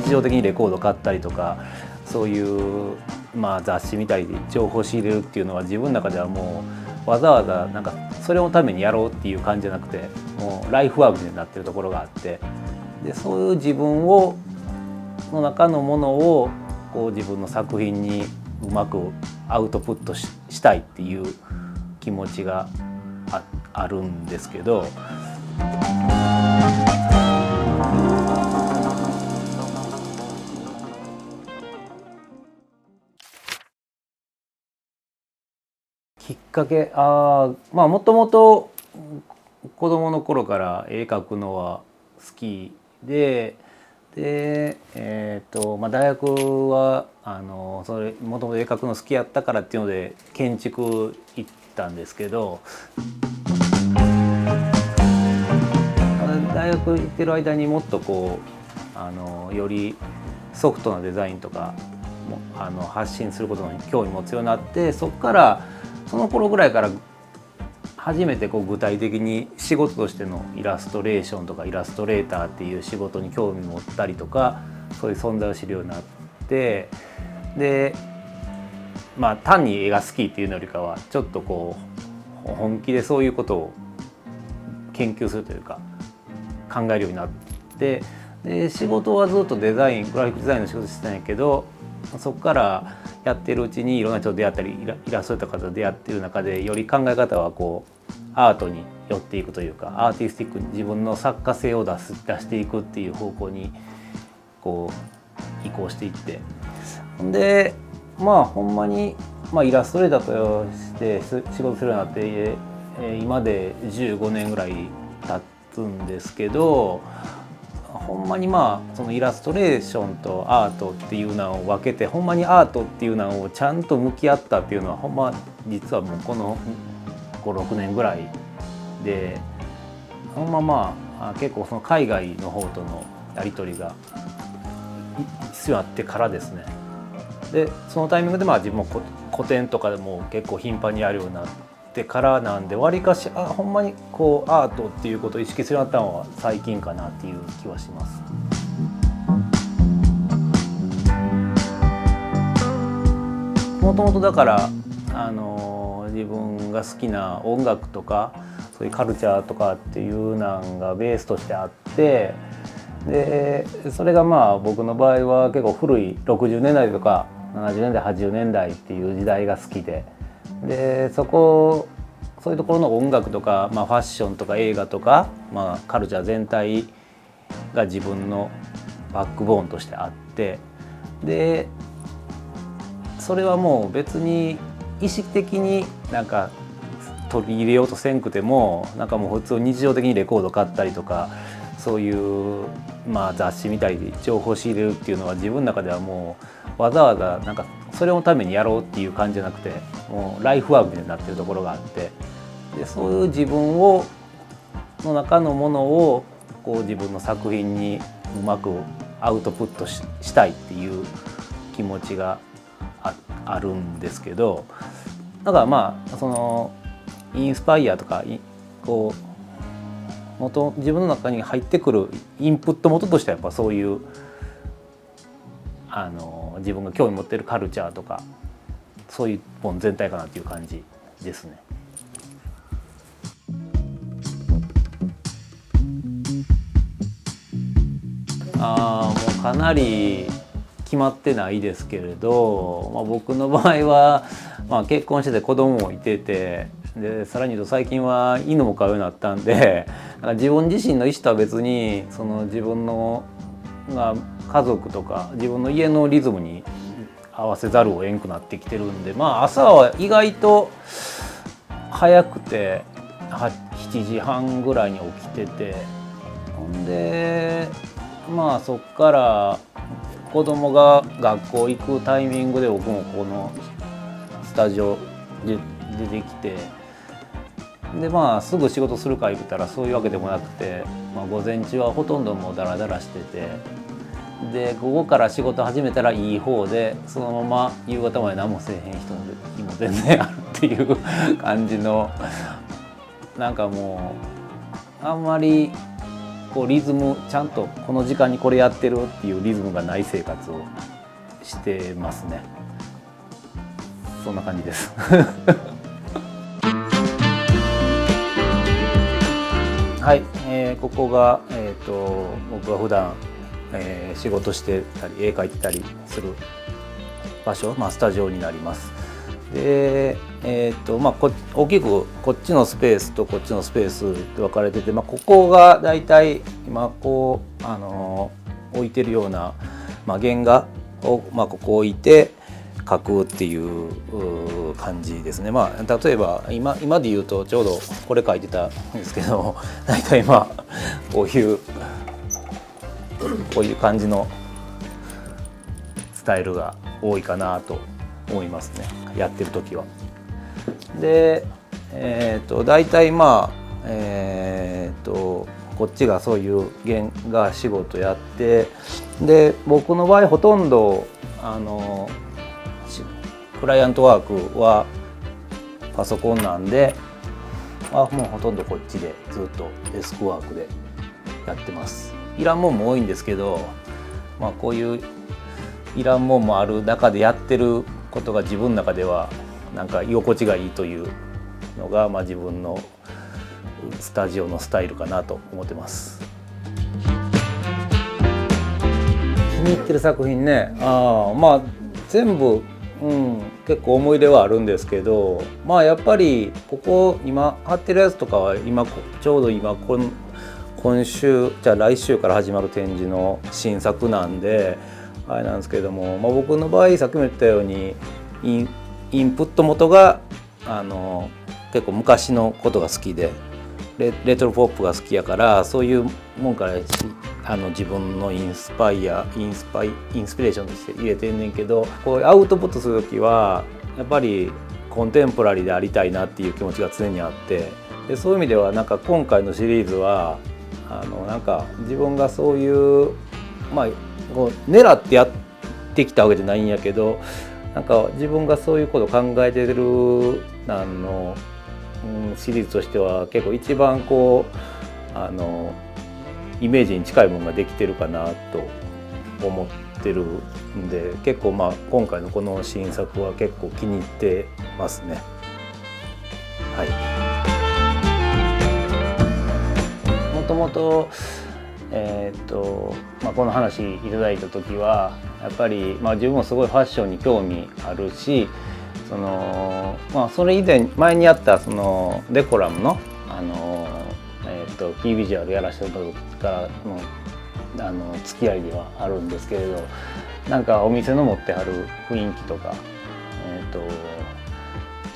日常的にレコード買ったりとかそういう雑誌見たりで情報を仕入れるっていうのは自分の中ではもうわざわざなんかそれのためにやろうっていう感じじゃなくてもうライフワークになってるところがあってでそういう自分の中のものをこう自分の作品にうまくアウトプットしたいっていう気持ちがあるんですけど。きっかけもともと子供の頃から絵描くのは好きで大学はそれもともと絵描くの好きやったからっていうので建築行ったんですけど大学行ってる間にもっとこうよりソフトなデザインとか発信することに興味持つようになってそこからその頃ぐらいから初めてこう具体的に仕事としてのイラストレーションとかイラストレーターっていう仕事に興味持ったりとかそういう存在を知るようになってで単に絵が好きっていうのよりかはちょっとこう本気でそういうことを研究するというか考えるようになってで仕事はずっとグラフィックデザインの仕事してたんやけどそこからやってるうちにいろんな人と出会ったりイラストレーターとかと出会ってる中でより考え方はこうアートに寄っていくというかアーティスティックに自分の作家性を出していくっていう方向にこう移行していってでほんまにイラストレーターとして仕事するようになって今で15年ぐらい経つんですけどほんまにそのイラストレーションとアートっていうのを分けてほんまにアートっていうのをちゃんと向き合ったっていうのはほんま実はもうこの5、6年ぐらいでほん結構その海外の方とのやり取りが必要になってからですね。でそのタイミングで自分も個展とかでも結構頻繁にやるようになってからなんでわりかしほんまにこうアートっていうことを意識するようになったのは最近かなっていう気はします。もともとだから自分が好きな音楽とかそういうカルチャーとかっていうのがベースとしてあってでそれが僕の場合は結構古い60年代とか70年代80年代っていう時代が好きでそういうところの音楽とか、ファッションとか映画とか、カルチャー全体が自分のバックボーンとしてあってでそれはもう別に意識的になんか取り入れようとせんくてもなんかもう普通日常的にレコード買ったりとかそういう雑誌見たりで情報を仕入れるっていうのは自分の中ではもうわざわざなんかそれのためにやろうっていう感じじゃなくてもうライフワークになってるところがあってでそういう自分の中のものをこう自分の作品にうまくアウトプットしたいっていう気持ちがあるんですけどだからそのインスパイアとかこう自分の中に入ってくるインプット元としてはやっぱそういう自分が興味持っているカルチャーとかそういう本全体かなっていう感じですね。もうかなり決まってないですけれど、僕の場合は、結婚してて子供もいててでさらに言うと最近は犬も飼うようになったんで自分自身の意思とは別にその自分の家族とか自分の家のリズムに合わせざるを得んくなってきてるんで朝は意外と早くて7時半ぐらいに起きててほんでそっから子供が学校行くタイミングで僕もこのスタジオで出てきてですぐ仕事するか言ったらそういうわけでもなくて、午前中はほとんどもうダラダラしててで午後から仕事始めたらいい方でそのまま夕方まで何もせえへん人の日も全然あるっていう感じのなんかもうあんまりこうリズムちゃんとこの時間にこれやってるっていうリズムがない生活をしてますね。そんな感じですはい、ここが、僕が普段、仕事してたり絵描いてたりする場所、スタジオになります。で、大きくこっちのスペースとこっちのスペースで分かれてて、ここがだいたい今こう、置いてるような、原画を、ここ置いて描くっていう感じですね。例えば今で言うとちょうどこれ描いてたんですけど、大体こういう感じのスタイルが多いかなと思いますね、やってる時は。で、大体こっちがそういう原画仕事やって、で僕の場合ほとんどクライアントワークはパソコンなんで、もうほとんどこっちでずっとデスクワークでやってます。いらんもんも多いんですけど、こういういらんもんもある中でやってることが自分の中ではなんか居心地がいいというのが、自分のスタジオのスタイルかなと思ってます。気に入ってる作品ね、全部、結構思い出はあるんですけど、やっぱりここ今貼ってるやつとかはちょうど今週じゃあ来週から始まる展示の新作なんであれなんですけども、僕の場合さっきも言ったようにインプット元が結構昔のことが好きでレトロポップが好きやから、そういうもんから自分のインスピレーションとして入れてんねんけど、こうアウトプットする時はやっぱりコンテンポラリーでありたいなっていう気持ちが常にあって、でそういう意味では今回のシリーズは自分がそういうこう狙ってやってきたわけじゃないんやけど、自分がそういうことを考えてるシリーズとしては結構一番こうイメージに近いものができてるかなと思ってるんで、結構今回のこの新作は結構気に入ってますね。はい。もともとこの話いただいた時はやっぱり、自分もすごいファッションに興味あるし、それ以前にやったそのデコラムの、キービジュアルやらせてもらったからの付き合いではあるんですけれど、お店の持ってはる雰囲気とか、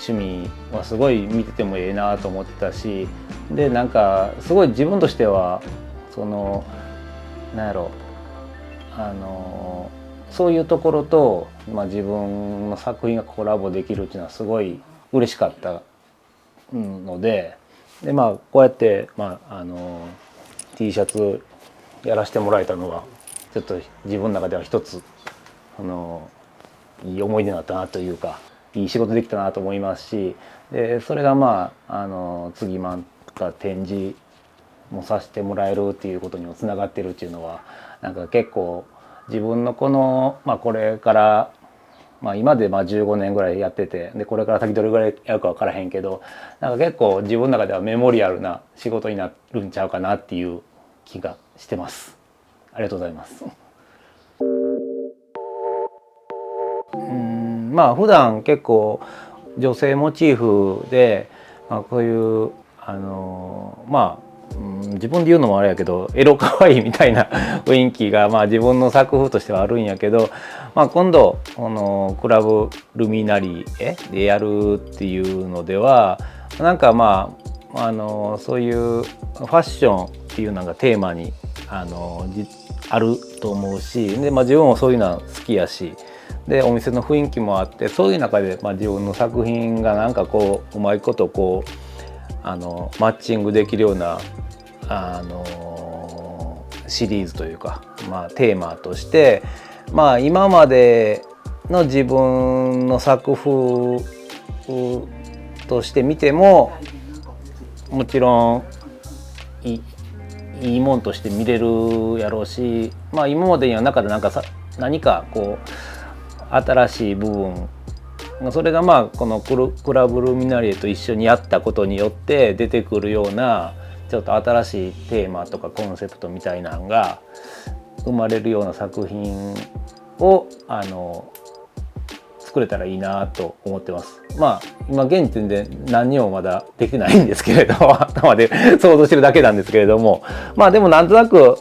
趣味はすごい見ててもええなと思ってたし、ですごい自分としてはそういうところと、自分の作品がコラボできるっていうのはすごい嬉しかったので、こうやって、T シャツやらせてもらえたのはちょっと自分の中では一ついい思い出になったなというか、いい仕事できたなと思いますし、でそれが次た展示もさせてもらえるっていうことにもつながってるっていうのは結構自分のこの、これから、今で15年ぐらいやってて、でこれから先どれぐらいやるか分からへんけど、結構自分の中ではメモリアルな仕事になるんちゃうかなっていう気がしてます。ありがとうございます。普段結構女性モチーフで、こういう自分で言うのもあれやけどエロかわいいみたいな雰囲気が自分の作風としてはあるんやけど、今度クラブルミナリエでやるっていうのではそういうファッションっていうのがテーマにあると思うし、で、自分もそういうのは好きやし、でお店の雰囲気もあって、そういう中で、自分の作品がうまいことマッチングできるようなシリーズというか、テーマとして、今までの自分の作風として見てももちろんいいいもんとして見れるやろうし、まあ、今までの中で何かこう新しい部分、それがまあこのクラブルミナリエと一緒にやったことによって出てくるようなちょっと新しいテーマとかコンセプトみたいなのが生まれるような作品を作れたらいいなと思ってます。まあ今現時点で何にもまだできてないんですけれど頭で想像してるだけなんですけれども、まあでもなんとなく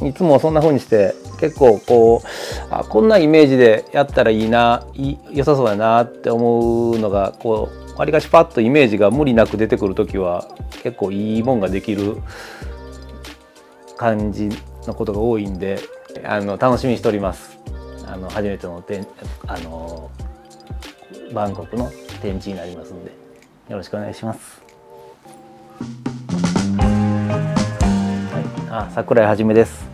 いつもそんな風にして結構こうこんなイメージでやったらいいな良さそうだなって思うのがこうわりかしパッとイメージが無理なく出てくる時は結構いいもんができる感じのことが多いんで楽しみにしております。初めてのバンコクの展示になりますのでよろしくお願いします。はい、櫻井はじめです。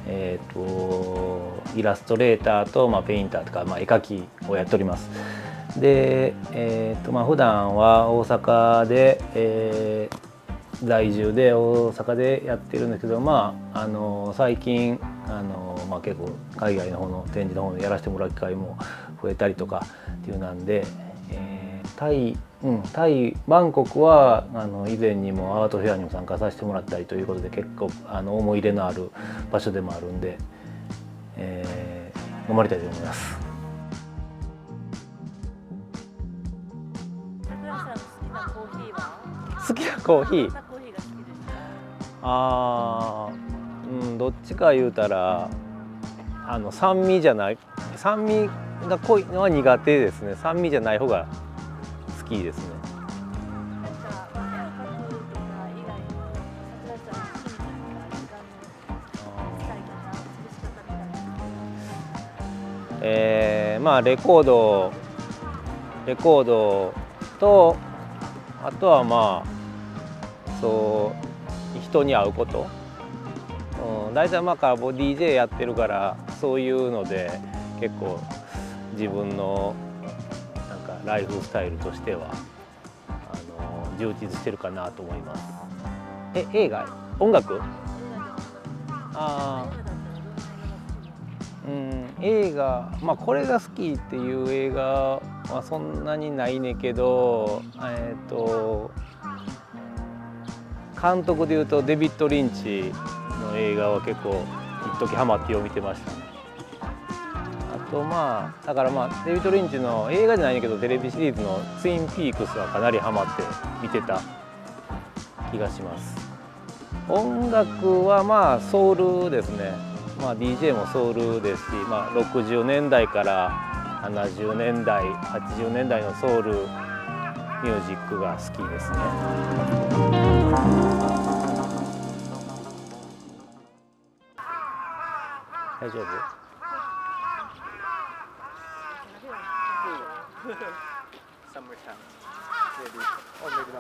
イラストレーターと、ペインターとか、絵描きをやっております。で、普段は大阪で、在住で大阪でやってるんですけど、最近結構海外の方の展示の方でやらせてもらう機会も増えたりとかっていうなんで、タイバンコクは以前にもアートフェアにも参加させてもらったりということで結構思い入れのある場所でもあるんで、頑張りたいと思います。好きなコーヒーどっちか言うたら酸味が濃いのは苦手ですね。酸味じゃない方が好きですね。レコードとあとは人に会うこと、大体からDJ やってるからそういうので結構自分のライフスタイルとしては充実してるかなと思います。映画音楽映画これが好きっていう映画はそんなにないねんけど監督でいうとデビッド・リンチの映画は結構一時ハマってよう見てましたね。あとだからデビッド・リンチの映画じゃないんだけどテレビシリーズの「ツインピークス」はかなりハマって見てた気がします。音楽はソウルですね。DJ もソウルですし、60年代から70年代80年代のソウルミュージックが好きですね。大丈夫？